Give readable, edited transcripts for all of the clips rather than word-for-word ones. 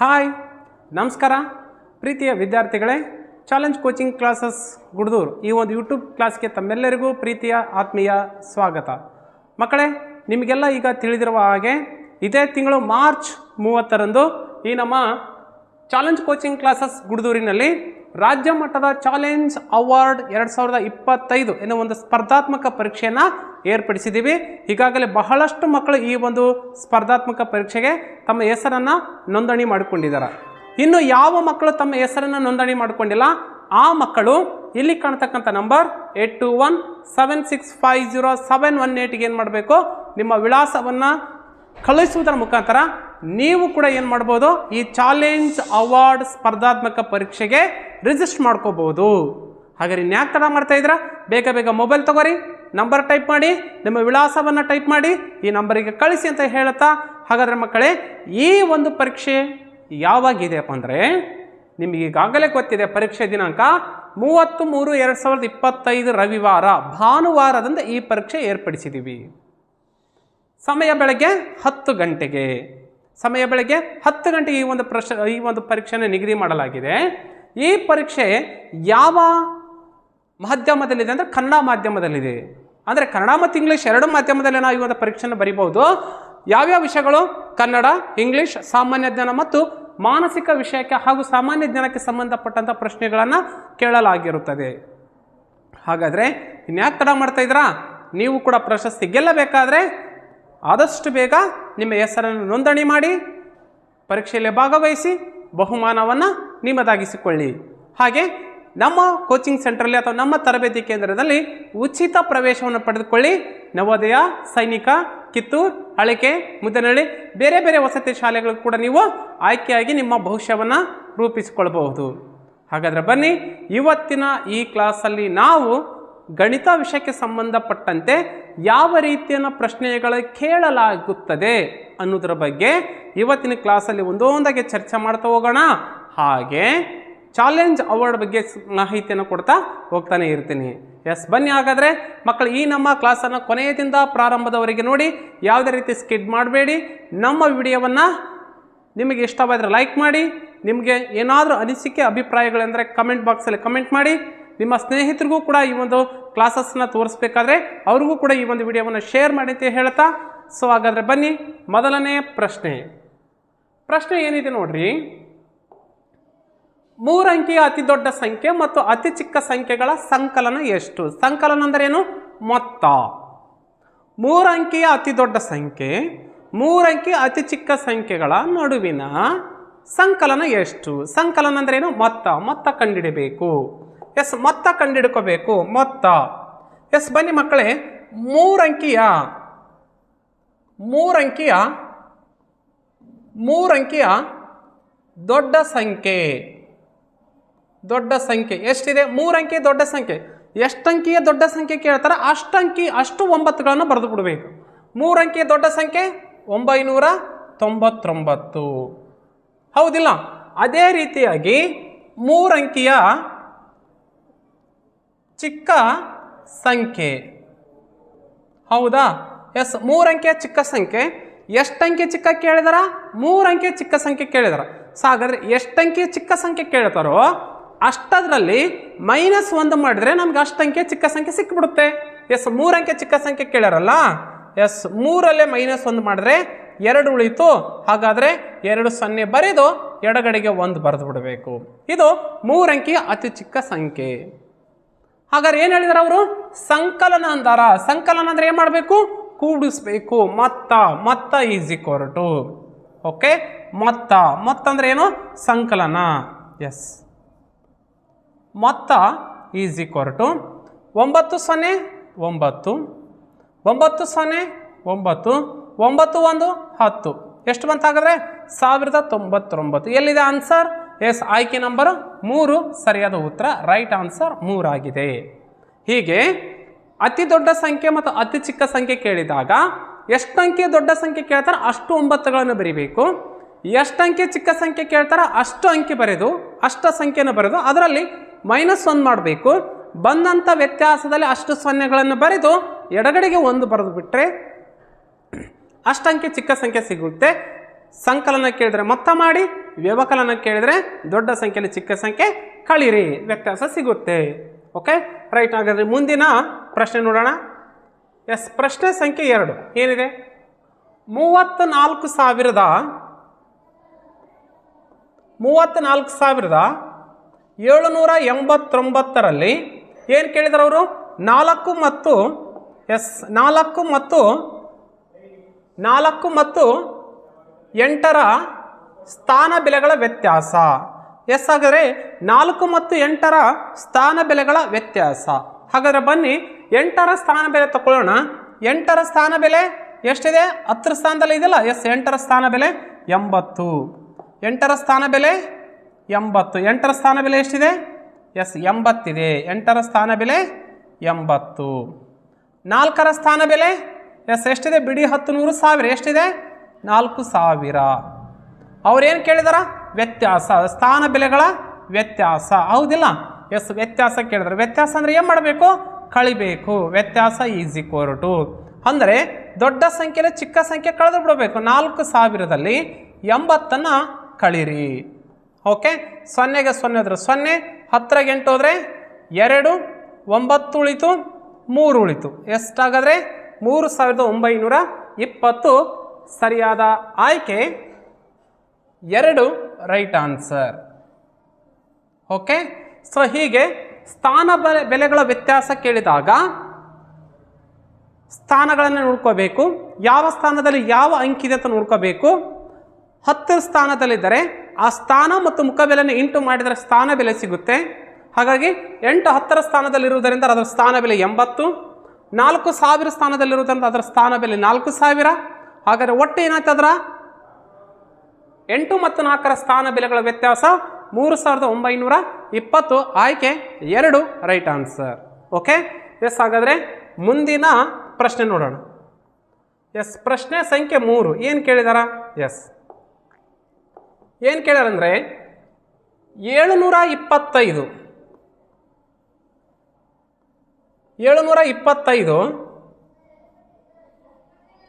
Hi ನಮಸ್ಕಾರ ಪ್ರೀತಿಯ ವಿದ್ಯಾರ್ಥಿಗಳೇ, ಚಾಲೆಂಜ್ ಕೋಚಿಂಗ್ ಕ್ಲಾಸಸ್ ಗುಡ್ದೂರು ಈ ಒಂದು ಯೂಟ್ಯೂಬ್ ಕ್ಲಾಸ್ಗೆ ತಮ್ಮೆಲ್ಲರಿಗೂ ಪ್ರೀತಿಯ ಆತ್ಮೀಯ ಸ್ವಾಗತ. ಮಕ್ಕಳೇ, ನಿಮಗೆಲ್ಲ ಈಗ ತಿಳಿದಿರುವ ಹಾಗೆ ಇದೇ ತಿಂಗಳು ಮಾರ್ಚ್ 30ರಂದು ಈ ನಮ್ಮ ಚಾಲೆಂಜ್ ಕೋಚಿಂಗ್ ಕ್ಲಾಸಸ್ ಗುಡ್ದೂರಿನಲ್ಲಿ ರಾಜ್ಯ ಮಟ್ಟದ ಚಾಲೆಂಜ್ ಅವಾರ್ಡ್ 2025 ಎನ್ನುವ ಒಂದು ಸ್ಪರ್ಧಾತ್ಮಕ ಪರೀಕ್ಷೆಯನ್ನು ಏರ್ಪಡಿಸಿದ್ದೀವಿ. ಈಗಾಗಲೇ ಬಹಳಷ್ಟು ಮಕ್ಕಳು ಈ ಒಂದು ಸ್ಪರ್ಧಾತ್ಮಕ ಪರೀಕ್ಷೆಗೆ ತಮ್ಮ ಹೆಸರನ್ನು ನೋಂದಣಿ ಮಾಡಿಕೊಂಡಿದ್ದಾರೆ. ಇನ್ನು ಯಾವ ಮಕ್ಕಳು ತಮ್ಮ ಹೆಸರನ್ನು ನೋಂದಣಿ ಮಾಡಿಕೊಂಡಿಲ್ಲ ಆ ಮಕ್ಕಳು ಇಲ್ಲಿ ಕಾಣ್ತಕ್ಕಂಥ ನಂಬರ್ 8217650718ಗೆ ಏನು ಮಾಡಬೇಕು, ನಿಮ್ಮ ವಿಳಾಸವನ್ನು ಕಳುಹಿಸುವುದರ ಮುಖಾಂತರ ನೀವು ಕೂಡ ಏನು ಮಾಡ್ಬೋದು, ಈ ಚಾಲೆಂಜ್ ಅವಾರ್ಡ್ ಸ್ಪರ್ಧಾತ್ಮಕ ಪರೀಕ್ಷೆಗೆ ರಿಜಿಸ್ಟರ್ ಮಾಡ್ಕೋಬಹುದು. ಹಾಗಾದ್ರೆ ಇನ್ಯಾಕೆ ತಡ ಮಾಡ್ತಾ ಇದ್ದೀರಾ? ಬೇಗ ಬೇಗ ಮೊಬೈಲ್ ತಗೋರಿ, ನಂಬರ್ ಟೈಪ್ ಮಾಡಿ, ನಿಮ್ಮ ವಿಳಾಸವನ್ನು ಟೈಪ್ ಮಾಡಿ ಈ ನಂಬರಿಗೆ ಕಳಿಸಿ ಅಂತ ಹೇಳುತ್ತಾ, ಹಾಗಾದರೆ ಮಕ್ಕಳೇ ಈ ಒಂದು ಪರೀಕ್ಷೆ ಯಾವಾಗಿದೆಯಪ್ಪ ಅಂದರೆ ನಿಮಗೆ ಈಗಾಗಲೇ ಗೊತ್ತಿದೆ. ಪರೀಕ್ಷೆ ದಿನಾಂಕ 30/3/2025 ರವಿವಾರ ಭಾನುವಾರದಂದು ಈ ಪರೀಕ್ಷೆ ಏರ್ಪಡಿಸಿದ್ದೀವಿ. ಸಮಯ ಬೆಳಗ್ಗೆ 10 ಗಂಟೆಗೆ. ಸಮಯ ಬೆಳಗ್ಗೆ 10 ಗಂಟೆಗೆ ಈ ಒಂದು ಪರೀಕ್ಷೆಯನ್ನು ನಿಗದಿ ಮಾಡಲಾಗಿದೆ. ಈ ಪರೀಕ್ಷೆ ಯಾವ ಮಾಧ್ಯಮದಲ್ಲಿದೆ ಅಂದರೆ ಕನ್ನಡ ಮಾಧ್ಯಮದಲ್ಲಿದೆ. ಅಂದರೆ ಕನ್ನಡ ಮತ್ತು ಇಂಗ್ಲೀಷ್ ಎರಡು ಮಾಧ್ಯಮದಲ್ಲಿ ನಾವು ಈ ಒಂದು ಪರೀಕ್ಷೆಯನ್ನು ಬರೀಬಹುದು. ಯಾವ್ಯಾವ ವಿಷಯಗಳು? ಕನ್ನಡ, ಇಂಗ್ಲೀಷ್, ಸಾಮಾನ್ಯ ಜ್ಞಾನ ಮತ್ತು ಮಾನಸಿಕ ವಿಷಯಕ್ಕೆ ಹಾಗೂ ಸಾಮಾನ್ಯ ಜ್ಞಾನಕ್ಕೆ ಸಂಬಂಧಪಟ್ಟಂಥ ಪ್ರಶ್ನೆಗಳನ್ನು ಕೇಳಲಾಗಿರುತ್ತದೆ. ಹಾಗಾದರೆ ಇನ್ಯಾಕೆ ತಡ ಮಾಡ್ತಾ ಇದ್ದೀರಾ? ನೀವು ಕೂಡ ಪ್ರಶಸ್ತಿ ಗೆಲ್ಲಬೇಕಾದ್ರೆ ಆದಷ್ಟು ಬೇಗ ನಿಮ್ಮ ಹೆಸರನ್ನು ನೋಂದಣಿ ಮಾಡಿ ಪರೀಕ್ಷೆಯಲ್ಲಿ ಭಾಗವಹಿಸಿ ಬಹುಮಾನವನ್ನು ನಿಮ್ಮದಾಗಿಸಿಕೊಳ್ಳಿ. ಹಾಗೆ ನಮ್ಮ ಕೋಚಿಂಗ್ ಸೆಂಟ್ರಲ್ಲಿ ಅಥವಾ ನಮ್ಮ ತರಬೇತಿ ಕೇಂದ್ರದಲ್ಲಿ ಉಚಿತ ಪ್ರವೇಶವನ್ನು ಪಡೆದುಕೊಳ್ಳಿ. ನವೋದಯ, ಸೈನಿಕ, ಕಿತ್ತೂರು, ಅಳಿಕೆ, ಮುದ್ದನಹಳ್ಳಿ ಬೇರೆ ಬೇರೆ ವಸತಿ ಶಾಲೆಗಳು ಕೂಡ ನೀವು ಆಯ್ಕೆಯಾಗಿ ನಿಮ್ಮ ಭವಿಷ್ಯವನ್ನು ರೂಪಿಸಿಕೊಳ್ಳಬಹುದು. ಹಾಗಾದರೆ ಬನ್ನಿ, ಇವತ್ತಿನ ಈ ಕ್ಲಾಸಲ್ಲಿ ನಾವು ಗಣಿತ ವಿಷಯಕ್ಕೆ ಸಂಬಂಧಪಟ್ಟಂತೆ ಯಾವ ರೀತಿಯ ಪ್ರಶ್ನೆಗಳು ಕೇಳಲಾಗುತ್ತದೆ ಅನ್ನೋದರ ಬಗ್ಗೆ ಇವತ್ತಿನ ಕ್ಲಾಸಲ್ಲಿ ಒಂದೊಂದಾಗಿ ಚರ್ಚೆ ಮಾಡ್ತಾ ಹೋಗೋಣ. ಹಾಗೆ ಚಾಲೆಂಜ್ ಅವಾರ್ಡ್ ಬಗ್ಗೆ ಮಾಹಿತಿಯನ್ನು ಕೊಡ್ತಾ ಹೋಗ್ತಾನೆ ಇರ್ತೀನಿ. ಬನ್ನಿ ಹಾಗಾದರೆ ಮಕ್ಕಳು, ಈ ನಮ್ಮ ಕ್ಲಾಸನ್ನು ಕೊನೆಯದಿಂದ ಪ್ರಾರಂಭದವರೆಗೆ ನೋಡಿ, ಯಾವುದೇ ರೀತಿ ಸ್ಕಿಡ್ ಮಾಡಬೇಡಿ. ನಮ್ಮ ವಿಡಿಯೋವನ್ನು ನಿಮಗೆ ಇಷ್ಟವಾದರೆ ಲೈಕ್ ಮಾಡಿ. ನಿಮಗೆ ಏನಾದರೂ ಅನಿಸಿಕೆ ಅಭಿಪ್ರಾಯಗಳೆಂದರೆ ಕಮೆಂಟ್ ಬಾಕ್ಸಲ್ಲಿ ಕಮೆಂಟ್ ಮಾಡಿ. ನಿಮ್ಮ ಸ್ನೇಹಿತರಿಗೂ ಕೂಡ ಈ ಒಂದು ಕ್ಲಾಸಸ್ನ ತೋರಿಸ್ಬೇಕಾದ್ರೆ ಅವ್ರಿಗೂ ಕೂಡ ಈ ಒಂದು ವಿಡಿಯೋವನ್ನು ಶೇರ್ ಮಾಡಿ ಅಂತ ಹೇಳ್ತಾ, ಸೊ ಹಾಗಾದರೆ ಬನ್ನಿ, ಮೊದಲನೇ ಪ್ರಶ್ನೆ ಏನಿದೆ ನೋಡ್ರಿ. 3 ಅಂಕಿಯ ಅತಿ ದೊಡ್ಡ ಸಂಖ್ಯೆ ಮತ್ತು ಅತಿ ಚಿಕ್ಕ ಸಂಖ್ಯೆಗಳ ಸಂಕಲನ ಎಷ್ಟು? ಸಂಕಲನ ಅಂದರೆ ಏನು? ಮೊತ್ತ. 3 ಅಂಕಿಯ ಅತಿ ದೊಡ್ಡ ಸಂಖ್ಯೆ, 3 ಅಂಕಿಯ ಅತಿ ಚಿಕ್ಕ ಸಂಖ್ಯೆಗಳ ನಡುವಿನ ಸಂಕಲನ ಎಷ್ಟು? ಸಂಕಲನ ಅಂದ್ರೆ ಏನು? ಮೊತ್ತ ಕಂಡುಹಿಡಬೇಕು. ಮೊತ್ತ ಕಂಡುಹಿಡ್ಕೋಬೇಕು. ಮೊತ್ತ. ಬನ್ನಿ ಮಕ್ಕಳೇ, 3 ಅಂಕಿಯ ದೊಡ್ಡ ಸಂಖ್ಯೆ ಎಷ್ಟಿದೆ? 3 ಅಂಕಿಯ ದೊಡ್ಡ ಸಂಖ್ಯೆ. ಎಷ್ಟು ಅಂಕಿಯ ದೊಡ್ಡ ಸಂಖ್ಯೆ ಕೇಳ್ತಾರೆ ಅಷ್ಟು 9ಗಳನ್ನು ಬರೆದು ಬಿಡಬೇಕು. 3 ಅಂಕಿಯ ದೊಡ್ಡ ಸಂಖ್ಯೆ 999. ಹೌದಿಲ್ಲ? ಅದೇ ರೀತಿಯಾಗಿ 3 ಅಂಕಿಯ ಚಿಕ್ಕ ಸಂಖ್ಯೆ. ಹೌದಾ? 3 ಅಂಕಿಯ ಚಿಕ್ಕ ಸಂಖ್ಯೆ. ಎಷ್ಟು ಅಂಕಿ ಚಿಕ್ಕ ಕೇಳಿದಾರ? 3 ಅಂಕಿಯ ಚಿಕ್ಕ ಸಂಖ್ಯೆ ಕೇಳಿದಾರ. ಸೊ ಹಾಗಾದ್ರೆ ಎಷ್ಟು ಅಂಕಿಯ ಚಿಕ್ಕ ಸಂಖ್ಯೆ ಕೇಳ್ತಾರೋ ಅಷ್ಟದ್ರಲ್ಲಿ -1 ಮಾಡಿದ್ರೆ ನಮ್ಗೆ ಅಷ್ಟು ಅಂಕಿಯ ಚಿಕ್ಕ ಸಂಖ್ಯೆ ಸಿಕ್ಕಿಬಿಡುತ್ತೆ. 3 ಅಂಕಿಯ ಚಿಕ್ಕ ಸಂಖ್ಯೆ ಕೇಳ್ಯಾರಲ್ಲ, 3ರಲ್ಲೇ -1 ಮಾಡಿದ್ರೆ 2 ಉಳಿತು. ಹಾಗಾದ್ರೆ 2 0 ಬರೆದು ಎಡಗಡೆಗೆ 1 ಬರೆದು ಬಿಡಬೇಕು. ಇದು 3 ಅಂಕಿಯ ಅತಿ ಚಿಕ್ಕ ಸಂಖ್ಯೆ. ಹಾಗಾದ್ರೆ ಏನು ಹೇಳಿದಾರೆ ಅವರು? ಸಂಕಲನ ಅಂದಾರ. ಸಂಕಲನ ಅಂದ್ರೆ ಏನು ಮಾಡಬೇಕು? ಕೂಡಿಸ್ಬೇಕು. ಮೊತ್ತ ಈಸ್ ಈಕ್ವಲ್ ಟು. ಓಕೆ, ಮೊತ್ತ ಅಂದ್ರೆ ಏನು? ಸಂಕಲನ. ಮೊತ್ತ ಈಸ್ ಈಕ್ವಲ್ ಟು 9 0 9 9 0 9 9 1 10. ಎಷ್ಟು ಬಂತ? ಹಾಗಾದ್ರೆ 1099. ಎಲ್ಲಿದೆ ಆನ್ಸರ್? ಆಯ್ಕೆ ನಂಬರ್ 3 ಸರಿಯಾದ ಉತ್ತರ. ರೈಟ್ ಆನ್ಸರ್ 3 ಆಗಿದೆ. ಹೀಗೆ ಅತಿ ದೊಡ್ಡ ಸಂಖ್ಯೆ ಮತ್ತು ಅತಿ ಚಿಕ್ಕ ಸಂಖ್ಯೆ ಕೇಳಿದಾಗ ಎಷ್ಟು ಅಂಕಿಯ ದೊಡ್ಡ ಸಂಖ್ಯೆ ಕೇಳ್ತಾರೆ ಅಷ್ಟು 9ಗಳನ್ನು ಬರಿಬೇಕು. ಎಷ್ಟು ಅಂಕಿಯ ಚಿಕ್ಕ ಸಂಖ್ಯೆ ಕೇಳ್ತಾರೆ ಅಷ್ಟು ಅಂಕಿ ಬರೆದು ಅಷ್ಟು ಸಂಖ್ಯೆಯನ್ನು ಬರೆದು ಅದರಲ್ಲಿ -1 ಮಾಡಬೇಕು. ಬಂದಂಥ ವ್ಯತ್ಯಾಸದಲ್ಲಿ ಅಷ್ಟು 0ಗಳನ್ನು ಬರೆದು ಎಡಗಡೆಗೆ 1 ಬರೆದು ಬಿಟ್ಟರೆ ಅಷ್ಟು ಅಂಕಿ ಚಿಕ್ಕ ಸಂಖ್ಯೆ ಸಿಗುತ್ತೆ. ಸಂಕಲನ ಕೇಳಿದ್ರೆ ಮೊತ್ತ ಮಾಡಿ, ವ್ಯವಕಲನ ಕೇಳಿದರೆ ದೊಡ್ಡ ಸಂಖ್ಯೆಯಲ್ಲಿ ಚಿಕ್ಕ ಸಂಖ್ಯೆ ಕಳೀರಿ, ವ್ಯತ್ಯಾಸ ಸಿಗುತ್ತೆ. Okay right. ಹಾಗಾದರೆ ಮುಂದಿನ ಪ್ರಶ್ನೆ ನೋಡೋಣ. ಎಸ್, ಪ್ರಶ್ನೆ ಸಂಖ್ಯೆ 2 ಏನಿದೆ? 34,789ರಲ್ಲಿ ಏನು ಕೇಳಿದ್ರು ಅವರು? 4 ಮತ್ತು 8ರ ಸ್ಥಾನ ಬೆಲೆಗಳ ವ್ಯತ್ಯಾಸ. ಎಸ್, ಹಾಗಾದರೆ 4 ಮತ್ತು 8ರ ಸ್ಥಾನ ಬೆಲೆಗಳ ವ್ಯತ್ಯಾಸ. ಹಾಗಾದರೆ ಬನ್ನಿ 8ರ ಸ್ಥಾನ ಬೆಲೆ ತಗೊಳ್ಳೋಣ. 8ರ ಸ್ಥಾನ ಬೆಲೆ ಎಷ್ಟಿದೆ? 10ರ ಸ್ಥಾನದಲ್ಲಿ ಇದೆಯಲ್ಲ. ಎಸ್, 8ರ ಸ್ಥಾನ ಬೆಲೆ 80. 8ರ ಸ್ಥಾನ ಬೆಲೆ 80. 8ರ ಸ್ಥಾನ ಬೆಲೆ ಎಷ್ಟಿದೆ? ಎಸ್, 80 ಇದೆ. 8ರ ಸ್ಥಾನ ಬೆಲೆ 80. 4ರ ಸ್ಥಾನ ಬೆಲೆ ಎಸ್ ಎಷ್ಟಿದೆ? ಬಿಡಿ 10 100 1000 ಎಷ್ಟಿದೆ? 4000. ಅವ್ರೇನು ಕೇಳಿದಾರ? ವ್ಯತ್ಯಾಸ, ಸ್ಥಾನ ಬೆಲೆಗಳ ವ್ಯತ್ಯಾಸ. ಹೌದಿಲ್ಲ? ಎಸ್, ವ್ಯತ್ಯಾಸ ಕೇಳಿದ್ರೆ ವ್ಯತ್ಯಾಸ ಅಂದರೆ ಏನು ಮಾಡಬೇಕು? ಕಳಿಬೇಕು. ವ್ಯತ್ಯಾಸ ಈಸ್ ಈಕ್ವಲ್ ಟು ಅಂದರೆ ದೊಡ್ಡ ಸಂಖ್ಯೆಯಲ್ಲಿ ಚಿಕ್ಕ ಸಂಖ್ಯೆ ಕಳೆದು ಬಿಡಬೇಕು. 4000ದಲ್ಲಿ 80ನ್ನು ಕಳೀರಿ. ಓಕೆ, 0ಗೆ 0 ಹೋದ್ರೆ 0, 10ಗೆ 8 ಹೋದರೆ 2, 9 ಉಳಿತು, 3 ಉಳಿತು. ಎಷ್ಟಾಗಾದರೆ 3920. ಸರಿಯಾದ ಆಯ್ಕೆ 2 ರೈಟ್ ಆನ್ಸರ್. ಓಕೆ, ಸೊ ಹೀಗೆ ಸ್ಥಾನ ಬೆಲೆಗಳ ವ್ಯತ್ಯಾಸ ಕೇಳಿದಾಗ ಸ್ಥಾನಗಳನ್ನು ನೋಡ್ಕೋಬೇಕು. ಯಾವ ಸ್ಥಾನದಲ್ಲಿ ಯಾವ ಅಂಕಿದೆ ಅಂತ ನೋಡ್ಕೋಬೇಕು. 10 ಸ್ಥಾನದಲ್ಲಿದ್ದರೆ ಆ ಸ್ಥಾನ ಮತ್ತು ಮುಖಬೆಲೆಯನ್ನು ಇಂಟು ಮಾಡಿದರೆ ಸ್ಥಾನ ಬೆಲೆ ಸಿಗುತ್ತೆ. ಹಾಗಾಗಿ 8 10ರ ಸ್ಥಾನದಲ್ಲಿರುವುದರಿಂದ ಅದರ ಸ್ಥಾನ ಬೆಲೆ 80. 4000 ಸ್ಥಾನದಲ್ಲಿರುವುದರಿಂದ ಅದರ ಸ್ಥಾನ ಬೆಲೆ 4000. ಹಾಗಾದರೆ ಒಟ್ಟು ಏನಾಯ್ತದ್ರ 8 ಮತ್ತು 4ರ ಸ್ಥಾನ ಬೆಲೆಗಳ ವ್ಯತ್ಯಾಸ 3920. ಆಯ್ಕೆ 2 ರೈಟ್ ಆನ್ಸರ್. Okay, S. ಹಾಗಾದರೆ ಮುಂದಿನ ಪ್ರಶ್ನೆ ನೋಡೋಣ. ಎಸ್, ಪ್ರಶ್ನೆ ಸಂಖ್ಯೆ 3 ಏನು ಕೇಳಿದಾರ? ಎಸ್, ಏನು ಕೇಳ್ಯಾರಂದ್ರೆ 725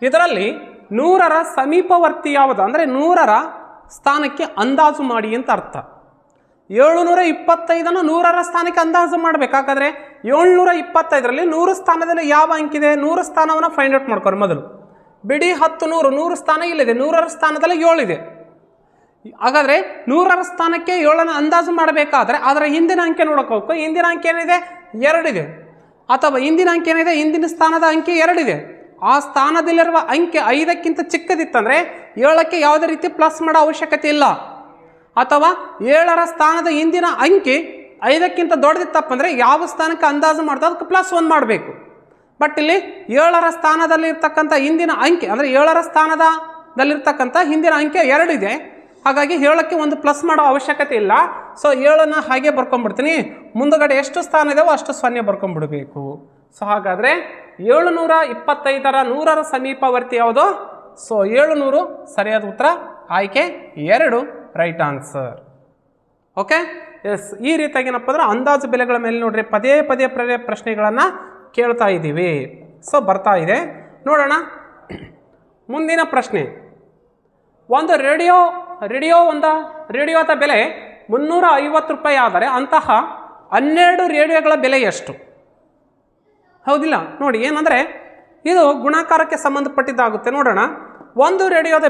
ಇದರಲ್ಲಿ 100ರ ಸಮೀಪವರ್ತಿ ಯಾವುದು ಅಂದರೆ 100ರ ಸ್ಥಾನಕ್ಕೆ ಅಂದಾಜು ಮಾಡಿ ಅಂತ ಅರ್ಥ. 725ನ್ನು 100ರ ಸ್ಥಾನಕ್ಕೆ ಅಂದಾಜು ಮಾಡಬೇಕಾದ್ರೆ 725ರಲ್ಲಿ 100 ಸ್ಥಾನದಲ್ಲಿ ಯಾವ ಅಂಕಿದೆ? 100 ಸ್ಥಾನವನ್ನು ಫೈಂಡ್ ಔಟ್ ಮಾಡ್ಕೊರಿ ಮೊದಲು. ಬಿಡಿ 10 100 ಸ್ಥಾನ ಇಲ್ಲಿದೆ. 100ರ ಸ್ಥಾನದಲ್ಲಿ 7 ಇದೆ. ಹಾಗಾದರೆ 100ರ ಸ್ಥಾನಕ್ಕೆ 7ನ್ನು ಅಂದಾಜು ಮಾಡಬೇಕಾದ್ರೆ ಅದರ ಹಿಂದಿನ ಅಂಕೆ ನೋಡಕ್ಕೆ ಹೋಗ್ಬೇಕು. ಹಿಂದಿನ ಅಂಕೆ ಏನಿದೆ? 2 ಇದೆ. ಅಥವಾ ಹಿಂದಿನ ಅಂಕೆ ಏನಿದೆ? ಹಿಂದಿನ ಸ್ಥಾನದ ಅಂಕೆ 2 ಇದೆ. ಆ ಸ್ಥಾನದಲ್ಲಿರುವ ಅಂಕೆ 5ಕ್ಕಿಂತ ಚಿಕ್ಕದಿತ್ತಂದರೆ 7ಕ್ಕೆ ಯಾವುದೇ ರೀತಿ ಪ್ಲಸ್ ಮಾಡೋ ಅವಶ್ಯಕತೆ ಇಲ್ಲ. ಅಥವಾ 7ರ ಸ್ಥಾನದ ಹಿಂದಿನ ಅಂಕೆ 5ಕ್ಕಿಂತ ದೊಡ್ಡದಿತ್ತಪ್ಪಂದರೆ ಯಾವ ಸ್ಥಾನಕ್ಕೆ ಅಂದಾಜು ಮಾಡ್ತಾ ಅದಕ್ಕೆ +1 ಮಾಡಬೇಕು. ಬಟ್ ಇಲ್ಲಿ 7ರ ಸ್ಥಾನದಲ್ಲಿರ್ತಕ್ಕಂಥ ಹಿಂದಿನ ಅಂಕೆ ಅಂದರೆ 7ರ ಸ್ಥಾನದಲ್ಲಿರ್ತಕ್ಕಂಥ ಹಿಂದಿನ ಅಂಕೆ 2 ಇದೆ. ಹಾಗಾಗಿ 7ಕ್ಕೆ ಒಂದು ಪ್ಲಸ್ ಮಾಡೋ ಅವಶ್ಯಕತೆ ಇಲ್ಲ. ಸೊ 7ನ್ನು ಹಾಗೆ ಬರ್ಕೊಂಡ್ಬಿಡ್ತೀನಿ. ಮುಂದುಗಡೆ ಎಷ್ಟು ಸ್ಥಾನ ಇದೆಯೋ ಅಷ್ಟು 0 ಬರ್ಕೊಂಡ್ಬಿಡಬೇಕು. ಸೊ ಹಾಗಾದರೆ 725ರ 100ರ ಸಮೀಪವರ್ತಿ ಯಾವುದು? ಸೊ 700 ಸರಿಯಾದ ಉತ್ತರ. ಆಯ್ಕೆ 2 ರೈಟ್ ಆನ್ಸರ್. Okay, S. ಈ ರೀತಿಯಾಗಿ ಏನಪ್ಪ ಅಂದ್ರೆ ಅಂದಾಜು ಬೆಲೆಗಳ ಮೇಲೆ ನೋಡ್ರಿ ಪದೇ ಪ್ರಶ್ನೆಗಳನ್ನು ಕೇಳ್ತಾ ಇದ್ದೀವಿ. ಸೊ ಬರ್ತಾ ಇದೆ ನೋಡೋಣ. ಮುಂದಿನ ಪ್ರಶ್ನೆ, ಒಂದು ರೇಡಿಯೋದ ಬೆಲೆ 350 ರೂಪಾಯಿ ಆದರೆ ಅಂತಹ 12 ರೇಡಿಯೋಗಳ ಬೆಲೆ ಎಷ್ಟು? ಹೌದಿಲ್ಲ? ನೋಡಿ, ಏನಂದರೆ ಇದು ಗುಣಾಕಾರಕ್ಕೆ ಸಂಬಂಧಪಟ್ಟಿದ್ದಾಗುತ್ತೆ. ನೋಡೋಣ. ಒಂದು ರೇಡಿಯೋದ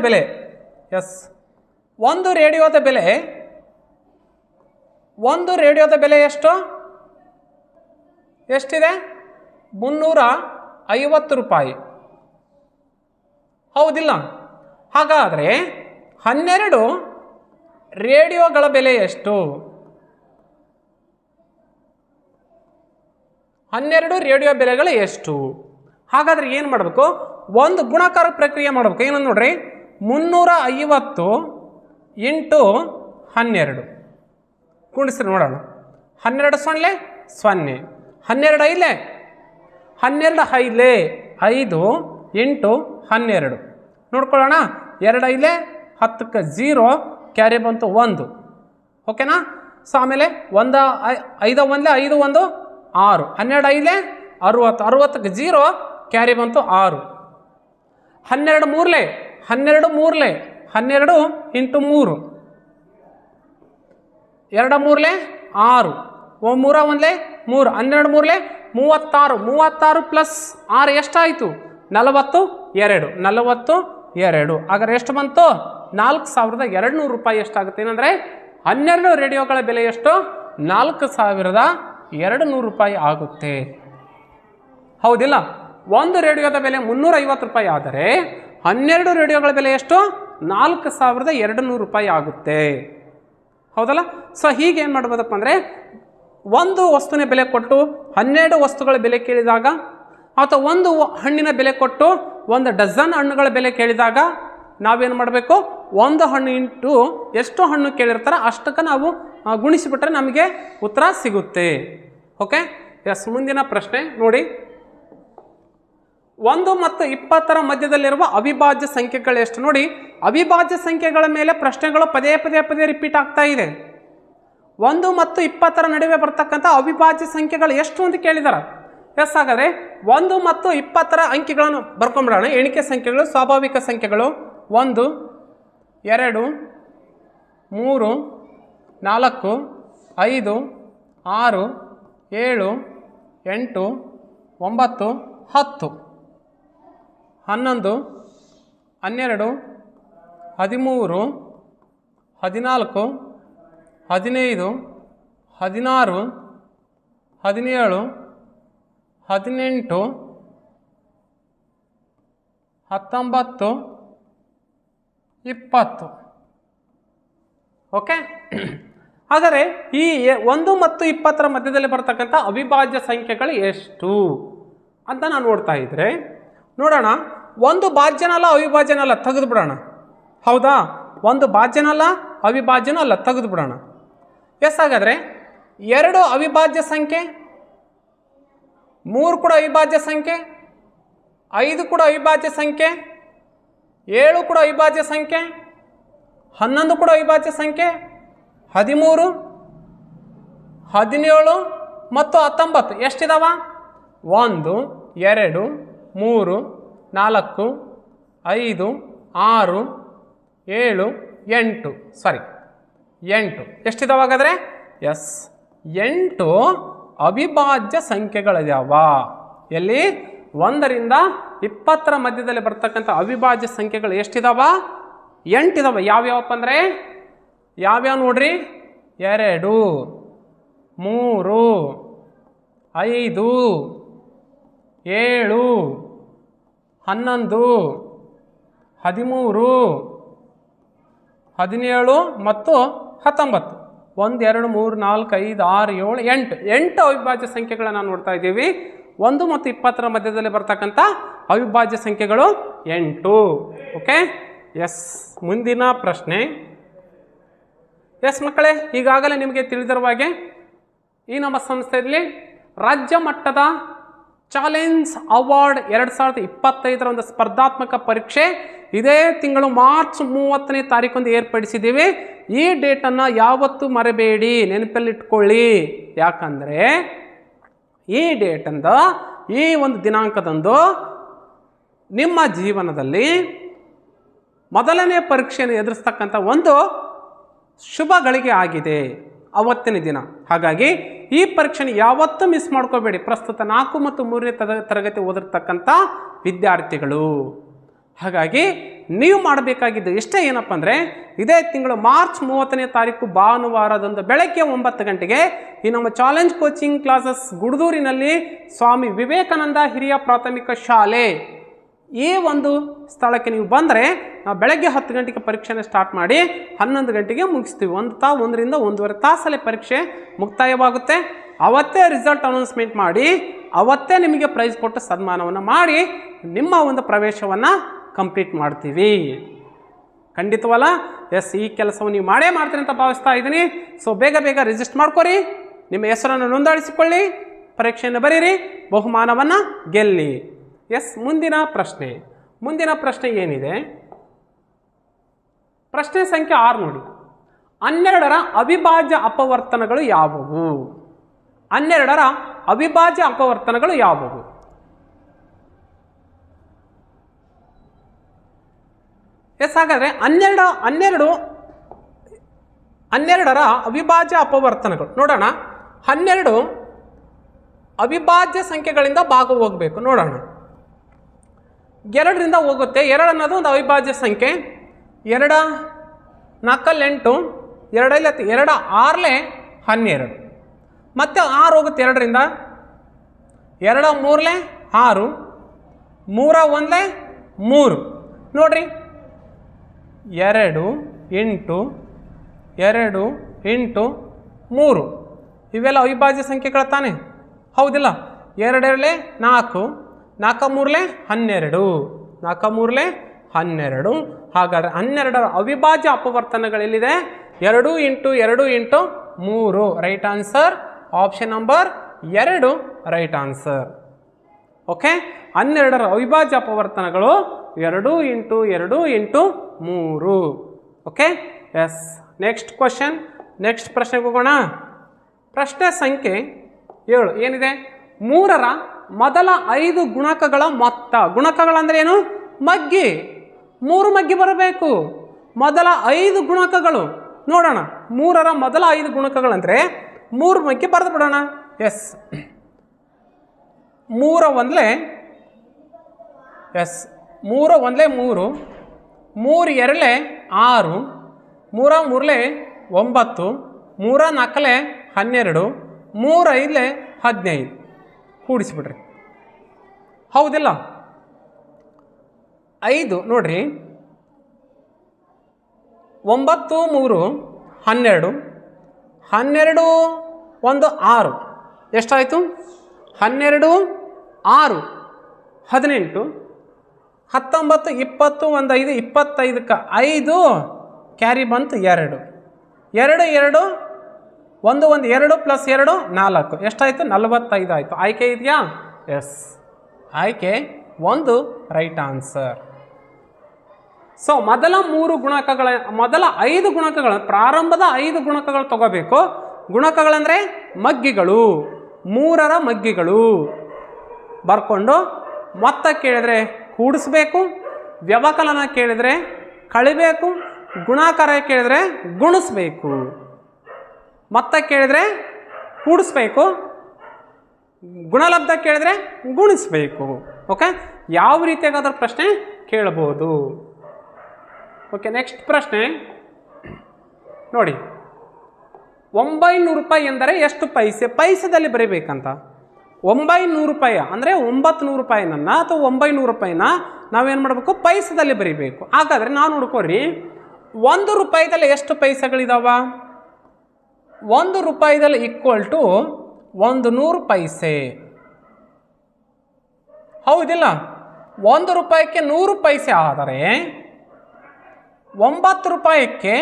ಬೆಲೆ ಎಷ್ಟು? ಎಷ್ಟಿದೆ? 350 ರೂಪಾಯಿ. ಹೌದಿಲ್ಲ? ಹಾಗಾದರೆ 12 ರೇಡಿಯೋಗಳ ಬೆಲೆ ಎಷ್ಟು? 12 ರೇಡಿಯೋ ಬೆಲೆಗಳು ಎಷ್ಟು? ಹಾಗಾದರೆ ಏನು ಮಾಡಬೇಕು? ಒಂದು ಗುಣಾಕಾರ ಪ್ರಕ್ರಿಯೆ ಮಾಡಬೇಕು. ಏನಂದು ನೋಡ್ರಿ, 350 ಇಂಟು 12 ಗುಣಿಸ್ರಿ ನೋಡೋಣ. 12 0 0, 12 5 5 ಇಂಟು 12 ನೋಡ್ಕೊಳ್ಳೋಣ. 2 5 10ಕ್ಕೆ 0, ಕ್ಯಾರಿ ಬಂತು 1. ಓಕೆನಾ? ಸೊ ಆಮೇಲೆ 1 5 1 5 1 6, 12 5 60, 60ಕ್ಕೆ 0, ಕ್ಯಾರಿ ಬಂತು 6. 12 3 12 ಇಂಟು 3, 2 3 6, 3 1 3, 12 3 36, 36 ಪ್ಲಸ್ 6 ಎಷ್ಟಾಯಿತು? 42. 42 ಹಾಗಾದ್ರೆ ಎಷ್ಟು ಬಂತು? 4200 ರೂಪಾಯಿ ಎಷ್ಟಾಗುತ್ತೆ? ಏನಂದರೆ 12 ರೇಡಿಯೋಗಳ ಬೆಲೆ ಎಷ್ಟು? 4200 ರೂಪಾಯಿ ಆಗುತ್ತೆ. ಹೌದಿಲ್ಲ? ಒಂದು ರೇಡಿಯೋದ ಬೆಲೆ 350 ರೂಪಾಯಿ ಆದರೆ 12 ರೇಡಿಯೋಗಳ ಬೆಲೆ ಎಷ್ಟು? 4200 ರೂಪಾಯಿ ಆಗುತ್ತೆ. ಹೌದಲ್ಲ? ಸೊ ಹೀಗೆ ಏನು ಮಾಡ್ಬೋದಪ್ಪ ಅಂದರೆ, ಒಂದು ವಸ್ತುವಿನ ಬೆಲೆ ಕೊಟ್ಟು 12 ವಸ್ತುಗಳ ಬೆಲೆ ಕೇಳಿದಾಗ, ಅಥವಾ ಒಂದು ಹಣ್ಣಿನ ಬೆಲೆ ಕೊಟ್ಟು 1 ಡಜನ್ ಹಣ್ಣುಗಳ ಬೆಲೆ ಕೇಳಿದಾಗ ನಾವೇನು ಮಾಡಬೇಕು? ಒಂದು ಹಣ್ಣು ಇಂಟು ಎಷ್ಟು ಹಣ್ಣು ಕೇಳಿರ್ತಾರೆ ಅಷ್ಟಕ್ಕೆ ನಾವು ಗುಣಿಸಿಬಿಟ್ರೆ ನಮಗೆ ಉತ್ತರ ಸಿಗುತ್ತೆ. Okay, yes. ಮುಂದಿನ ಪ್ರಶ್ನೆ ನೋಡಿ. 1 ಮತ್ತು 20ರ ಮಧ್ಯದಲ್ಲಿರುವ ಅವಿಭಾಜ್ಯ ಸಂಖ್ಯೆಗಳು ಎಷ್ಟು? ನೋಡಿ, ಅವಿಭಾಜ್ಯ ಸಂಖ್ಯೆಗಳ ಮೇಲೆ ಪ್ರಶ್ನೆಗಳು ಪದೇ ಪದೇ ರಿಪೀಟ್ ಆಗ್ತಾ ಇದೆ. 1 ಮತ್ತು 20ರ ನಡುವೆ ಬರ್ತಕ್ಕಂಥ ಅವಿಭಾಜ್ಯ ಸಂಖ್ಯೆಗಳು ಎಷ್ಟು ಅಂತ ಕೇಳಿದಾರೆ. ಎಸ್, ಹಾಗಾದರೆ 1 ಮತ್ತು 20ರ ಅಂಕಿಗಳನ್ನು ಬರ್ಕೊಂಬಿಡೋಣ. ಎಣಿಕೆ ಸಂಖ್ಯೆಗಳು, ಸ್ವಾಭಾವಿಕ ಸಂಖ್ಯೆಗಳು 1 2 3 4 5 6 7 8 9 10 11 12 13 14 15 16 17 18 19 20. ಓಕೆ, ಆದರೆ ಈ 1 ಮತ್ತು 20ರ ಮಧ್ಯದಲ್ಲಿ ಬರ್ತಕ್ಕಂಥ ಅವಿಭಾಜ್ಯ ಸಂಖ್ಯೆಗಳು ಎಷ್ಟು ಅಂತ ನಾನು ನೋಡ್ತಾ ಇದ್ರೆ, ನೋಡೋಣ. 1 ಭಾಜ್ಯನಲ್ಲ ಅವಿಭಾಜ್ಯನಲ್ಲ, ತೆಗೆದು ಬಿಡೋಣ. ಹೌದಾ? 1 ಭಾಜ್ಯನಲ್ಲ ಅವಿಭಾಜ್ಯನೂ ಅಲ್ಲ, ತೆಗೆದು ಬಿಡೋಣ. ಎಸ್, ಹಾಗಾದರೆ 2 ಅವಿಭಾಜ್ಯ ಸಂಖ್ಯೆ, 3 ಕೂಡ ಅವಿಭಾಜ್ಯ ಸಂಖ್ಯೆ, 5 ಕೂಡ ಅವಿಭಾಜ್ಯ ಸಂಖ್ಯೆ, 7 ಕೂಡ ಅವಿಭಾಜ್ಯ ಸಂಖ್ಯೆ, 11 ಕೂಡ ಅವಿಭಾಜ್ಯ ಸಂಖ್ಯೆ, 13 17 ಮತ್ತು 19 ಎಷ್ಟಿದಾವ? 1 2 3 4 5 6 7 8 ಸಾರಿ 8 ಎಷ್ಟಿದಾವ? ಹಾಗಾದರೆ ಎಸ್, 8 ಅವಿಭಾಜ್ಯ ಸಂಖ್ಯೆಗಳಿದಾವ. ಎಲ್ಲಿ? 1ರಿಂದ 20ರ ಮಧ್ಯದಲ್ಲಿ ಬರ್ತಕ್ಕಂಥ ಅವಿಭಾಜ್ಯ ಸಂಖ್ಯೆಗಳು ಎಷ್ಟಿದಾವ? 8 ಇದಾವೆ. ಯಾವ್ಯಾವಪ್ಪ ಅಂದರೆ, ಯಾವ್ಯಾವ ನೋಡ್ರಿ? 2 3 5 7 11 13 17 ಮತ್ತು 19. 1 2 3 4 5 6 7 8 ಅವಿಭಾಜ್ಯ ಸಂಖ್ಯೆಗಳನ್ನು ನೋಡ್ತಾ ಇದ್ದೀವಿ. 1 ಮತ್ತು 20ರ ಮಧ್ಯದಲ್ಲಿ ಬರ್ತಕ್ಕಂಥ ಅವಿಭಾಜ್ಯ ಸಂಖ್ಯೆಗಳು 8. Okay, yes. ಮುಂದಿನ ಪ್ರಶ್ನೆ. ಎಸ್ ಮಕ್ಕಳೇ, ಈಗಾಗಲೇ ನಿಮಗೆ ತಿಳಿದಿರುವ ಹಾಗೆ ಈ ನಮ್ಮ ಸಂಸ್ಥೆಯಲ್ಲಿ ರಾಜ್ಯ ಮಟ್ಟದ ಚಾಲೆಂಜ್ ಅವಾರ್ಡ್ 2025ರ ಒಂದು ಸ್ಪರ್ಧಾತ್ಮಕ ಪರೀಕ್ಷೆ ಇದೇ ತಿಂಗಳು ಮಾರ್ಚ್ 30ನೇ ತಾರೀಕಂದು ಏರ್ಪಡಿಸಿದ್ದೀವಿ. ಈ ಡೇಟನ್ನು ಯಾವತ್ತೂ ಮರೆಬೇಡಿ, ನೆನಪಲ್ಲಿಟ್ಕೊಳ್ಳಿ. ಯಾಕಂದರೆ ಈ ಡೇಟಂದ, ಈ ಒಂದು ದಿನಾಂಕದಂದು ನಿಮ್ಮ ಜೀವನದಲ್ಲಿ ಮೊದಲನೇ ಪರೀಕ್ಷೆಯನ್ನು ಎದುರಿಸ್ತಕ್ಕಂಥ ಒಂದು ಶುಭ ಗಳಿಗೆ ಆಗಿದೆ ಅವತ್ತಿನ ದಿನ. ಹಾಗಾಗಿ ಈ ಪರೀಕ್ಷೆನ ಯಾವತ್ತೂ ಮಿಸ್ ಮಾಡ್ಕೋಬೇಡಿ, ಪ್ರಸ್ತುತ 4 ಮತ್ತು 3ನೇ ತರಗತಿ ಓದಿರ್ತಕ್ಕಂಥ ವಿದ್ಯಾರ್ಥಿಗಳು. ಹಾಗಾಗಿ ನೀವು ಮಾಡಬೇಕಾಗಿದ್ದು ಇಷ್ಟೇ, ಏನಪ್ಪ ಅಂದರೆ ಇದೇ ತಿಂಗಳು ಮಾರ್ಚ್ 30ನೇ ತಾರೀಕು ಭಾನುವಾರದಂದು ಬೆಳಗ್ಗೆ 9 ಗಂಟೆಗೆ ಈ ನಮ್ಮ challenge coaching classes ಗುಡ್ದೂರಿನಲ್ಲಿ Swami Vivekananda ಹಿರಿಯ ಪ್ರಾಥಮಿಕ ಶಾಲೆ ಈ ಒಂದು ಸ್ಥಳಕ್ಕೆ ನೀವು ಬಂದರೆ ನಾವು ಬೆಳಗ್ಗೆ 10 ಗಂಟೆಗೆ ಪರೀಕ್ಷೆನ ಸ್ಟಾರ್ಟ್ ಮಾಡಿ 11 ಗಂಟೆಗೆ ಮುಗಿಸ್ತೀವಿ. 1ರಿಂದ 1.5 ತಾಸಲ್ಲಿ ಪರೀಕ್ಷೆ ಮುಕ್ತಾಯವಾಗುತ್ತೆ. ಅವತ್ತೇ ರಿಸಲ್ಟ್ ಅನೌನ್ಸ್ಮೆಂಟ್ ಮಾಡಿ ಅವತ್ತೇ ನಿಮಗೆ ಪ್ರೈಸ್ ಕೊಟ್ಟು ಸನ್ಮಾನವನ್ನು ಮಾಡಿ ನಿಮ್ಮ ಒಂದು ಪ್ರವೇಶವನ್ನು ಕಂಪ್ಲೀಟ್ ಮಾಡ್ತೀವಿ. ಖಂಡಿತವಲ್ಲ? ಎಸ್, ಈ ಕೆಲಸವನ್ನು ನೀವು ಮಾಡೇ ಮಾಡ್ತೀರಿ ಅಂತ ಭಾವಿಸ್ತಾ ಇದ್ದೀನಿ. ಸೊ ಬೇಗ ರಿಜಿಸ್ಟರ್ ಮಾಡ್ಕೊರಿ, ನಿಮ್ಮ ಹೆಸರನ್ನು ನೋಂದಾಯಿಸಿಕೊಳ್ಳಿ, ಪರೀಕ್ಷೆಯನ್ನು ಬರೀರಿ, ಬಹುಮಾನವನ್ನು ಗೆಲ್ಲಿ. ಎಸ್, ಮುಂದಿನ ಪ್ರಶ್ನೆ ಏನಿದೆ? ಪ್ರಶ್ನೆ ಸಂಖ್ಯೆ 6 ನೋಡಿ. 12ರ ಅವಿಭಾಜ್ಯ ಅಪವರ್ತನಗಳು ಯಾವುವು? 12ರ ಅವಿಭಾಜ್ಯ ಅಪವರ್ತನಗಳು ಯಾವುವು? ಎಸ್, ಹಾಗಾದರೆ ಹನ್ನೆರಡರ ಅವಿಭಾಜ್ಯ ಅಪವರ್ತನಗಳು ನೋಡೋಣ. 12 ಅವಿಭಾಜ್ಯ ಸಂಖ್ಯೆಗಳಿಂದ ಭಾಗ ಹೋಗಬೇಕು. ನೋಡೋಣ, 2ರಿಂದ ಹೋಗುತ್ತೆ. 2 ಅನ್ನೋದು ಒಂದು ಅವಿಭಾಜ್ಯ ಸಂಖ್ಯೆ. 2 4 8, 2 2 6 12, ಮತ್ತೆ 6 ಹೋಗುತ್ತೆ 2ರಿಂದ. 2 3 6, 3 1 3. ನೋಡ್ರಿ, 2 8 2 8 3 ಇವೆಲ್ಲ ಅವಿಭಾಜ್ಯ ಸಂಖ್ಯೆಗಳು ತಾನೆ, ಹೌದಿಲ್ಲ? 2 2 4, 4 3 12, 4 3 12. ಹಾಗಾದರೆ 12ರ ಅವಿಭಾಜ್ಯ ಅಪವರ್ತನಗಳೆಲ್ಲಿದೆ? 2 × 2 × 3. Right answer option number 2 right answer. Okay, 12ರ ಅವಿಭಾಜ್ಯ ಅಪವರ್ತನಗಳು 2 × 2 × 3. Okay, yes. Next question, next ಪ್ರಶ್ನೆಗೆ ಹೋಗೋಣ. ಪ್ರಶ್ನೆ ಸಂಖ್ಯೆ 7 ಏನಿದೆ? 3ರ ಮೊದಲ 5 ಗುಣಕಗಳ ಮೊತ್ತ. ಗುಣಕಗಳಂದ್ರೆ ಏನು? ಮಗ್ಗಿ. 3 ಮಗ್ಗಿ ಬರಬೇಕು. ಮೊದಲ 5 ಗುಣಕಗಳು ನೋಡೋಣ. 3ರ ಮೊದಲ 5 ಗುಣಕಗಳಂದ್ರೆ 3 ಮಗ್ಗಿ ಬರೆದು ಬಿಡೋಣ. S, 3 1 S 3 1 3, 3 2 6, 3 3 9, 3 4 12, 3 5 15. ಕೂಡಿಸ್ಬಿಡ್ರಿ, ಹೌದಿಲ್ಲ? 5 ನೋಡ್ರಿ, 9 3 12, 12 1 6 ಎಷ್ಟಾಯಿತು? 12 6 18, 19 20 1 5 25ಕ್ಕೆ 5 ಕ್ಯಾರಿ ಬಂತು 2, 2 2 1 1 2 + 2 4 ಎಷ್ಟಾಯಿತು? 45 ಆಯಿತು. ಆಯ್ಕೆ ಇದೆಯಾ? ಎಸ್, ಆಯ್ಕೆ 1 ರೈಟ್ ಆನ್ಸರ್. ಸೊ ಮೊದಲ 5 ಗುಣಕಗಳ ಪ್ರಾರಂಭದ 5 ಗುಣಕಗಳು ತಗೋಬೇಕು. ಗುಣಕಗಳಂದರೆ ಮಗ್ಗಿಗಳು, 3ರ ಮಗ್ಗಿಗಳು ಬರ್ಕೊಂಡು ಮೊತ್ತ ಕೇಳಿದರೆ ಕೂಡಿಸ್ಬೇಕು, ವ್ಯವಕಲನ ಕೇಳಿದರೆ ಕಳಿಬೇಕು, ಗುಣಾಕಾರ ಕೇಳಿದರೆ ಗುಣಿಸ್ಬೇಕು. ಮೊತ್ತ ಕೇಳಿದರೆ ಕೂಡಿಸ್ಬೇಕು, ಗುಣಲಬ್ಧ ಕೇಳಿದರೆ ಗುಣಿಸ್ಬೇಕು. ಓಕೆ, ಯಾವ ರೀತಿಯಾಗಾದ್ರೂ ಪ್ರಶ್ನೆ ಕೇಳಬಹುದು. ಓಕೆ, ನೆಕ್ಸ್ಟ್ ಪ್ರಶ್ನೆ ನೋಡಿ. 900 ರೂಪಾಯಿ ಎಂದರೆ ಎಷ್ಟು ಪೈಸೆ? ಪೈಸೆದಲ್ಲಿ ಬರೀಬೇಕಂತ. 900 ರೂಪಾಯಿ ಅಂದರೆ 900 ರೂಪಾಯಿನನ್ನ ಅಥವಾ 900 ರೂಪಾಯಿನ ನಾವೇನು ಮಾಡಬೇಕು? ಪೈಸೆದಲ್ಲಿ ಬರೀಬೇಕು. ಹಾಗಾದರೆ ನಾವು ನೋಡ್ಕೊಡ್ರಿ, 1 ರೂಪಾಯಿದಲ್ಲಿ ಎಷ್ಟು ಪೈಸೆಗಳಿದಾವ? 1 ರೂಪಾಯಿದಲ್ಲಿ ಈಕ್ವಲ್ ಟು 100 ಪೈಸೆ, ಹೌದಿಲ್ಲ? 1 ರೂಪಾಯಿಗೆ 100 ಪೈಸೆ ಆದರೆ 9 ರೂಪಾಯಿಗೆ